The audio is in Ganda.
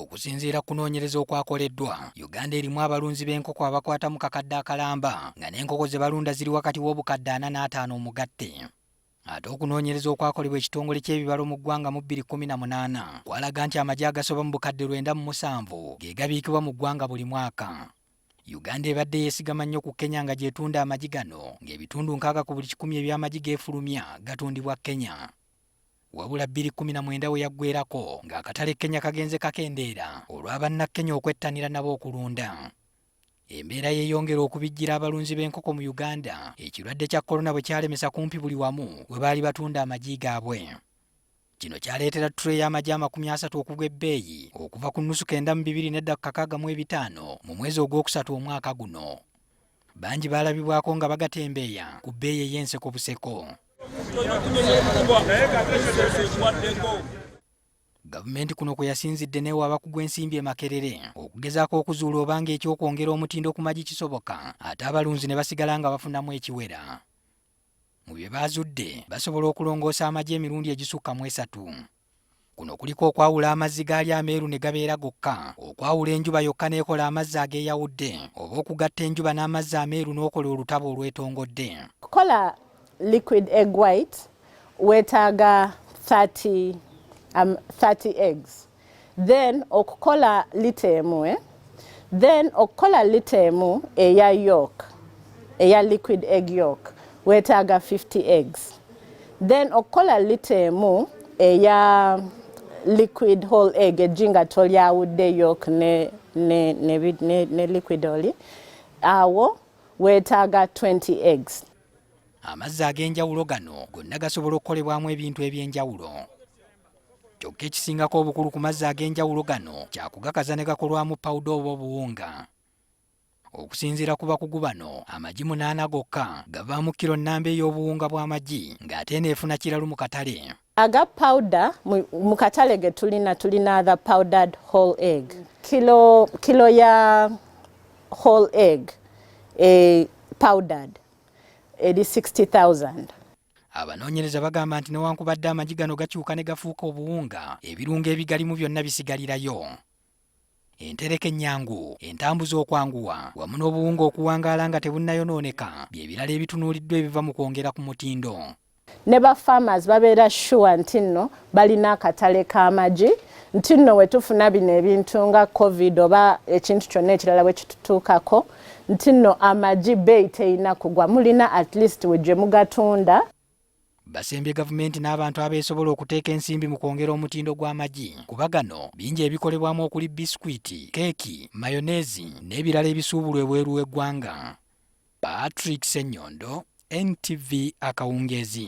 Okusinziira ku kunoonyereza okwakoleddwa, Uganda erimu abalunzi b'enkoko abakwata mu kakadde akalamba nga n'enkoko ze balunda ziri wakati w'obukadde 4 n'5 omugatte. Ate okunoonyereza okwakolebwa ekitongole ky'ebibalo mu ggwanga mu 2018 kwalaga nti amagi agasoba mu bukadde 97 ge gabiikibwa mu ggwanga buli mwaka. Uganda ebadde yeesigama nnyo ku Kenya nga gy'etunda amagi gano, ng'ebitundu 6 ku buli 100 eby'amagi geefulumya gatundibwa Kenya. Wabula 2019 we yaggweerako ng'akatale Kenya kagenze kakendeera olw'abannakenya okwettanira nabo okulunda. Embeera yeeyongera okubijjira abalunzi b'enkoko mu Uganda ekirwadde kya korona bwe kyalemesa kumpi buli wamu we baali batunda amagi gaabwe. Kino kyaleetera ttule y'amagi 30 okugwa ebbeeyi okuva ku nnusu 92.65 mu mwezi ogwokusatu omwaka guno. Bangi baalabibwako nga bagatembeeya ku bbeeyi ey'enseko buseko. Gavumenti kuno kwe yasinzidde n'ewa Abakugu ensimbi e Makerere okugezaako okuzuula obanga ekyokwongera omutindo ku magi kisoboka, ate abalunzi ne basigala nga bafunamu ekiwera. Mu bye baazudde basobola okulongoosa amagi emirundi egisukka mu 3. Kuno kuliko okwawula amazzi gaali ameeru ne gabeera gokka, okwawula enjuba yokka n'ekola amazzi ageeyawudde, oba okugatta enjuba n'amazzi ameeru n'okola olutabo olwetongodde. Kola liquid egg white weetaaga 30 eggs. Then okukola lita emu, then okukola lita emu eya yolk, eya liquid egg yolk weetaaga 50 eggs. Then okukola lita emu eya liquid whole egg ejinga tolyawudde yolk ne liquid oli, awo weetaaga 20 eggs. Amazzi ag'enjawulo gano gonna gasobola okukolebwamu ebintu eby'enjawulo. Kyokka ekisingako obukulu ku mazzi ag'enjawulo gano kyakugakaza ne gakolwamu pawuda oba obuwunga. Okusinziira ku bakugu bano, amagi 8 gokka gavaamu kilo nnamba ey'obuwunga bw'amagi ng'ate neefuna kiralu mu katale. Aga powder mu katale ge tulina the powdered whole egg. Kilo ya whole egg powdered eri 60,000. Abanoonyereza bagamba nti newankubadde amagi gano gakyuka ne gafuuka obuwunga, ebirungo ebigalimu byonna bisigalirayo. Entereka ennyangu, entambuza okwanguwa, wamu n'obuwunga okuwangaala nga tebunnayonooneka bye birala ebitunuuliddwa ebiva mu kwongera ku mutindo. Ne ba farmers babeera sure nti nno balina akatale k'amagi, nti nno we tufuna bino ebintu nga covid oba ekintu kyonna ekirala bwe kitutuukako, nti nno amagi bbeeyi terina kugwa, mulina at least we gye mugatunda. Basembye gavumenti n'abantu abeesobola okuteeka ensimbi mu kwongera omutindo gw'amagi, kuba gano bingi ebikolebwamu okuli biskwiti, keeki, mayoneezi n'ebirala ebisuubulwa ebweru w'eggwanga. Patrick Ssenyondo, NTV Akawungeezi.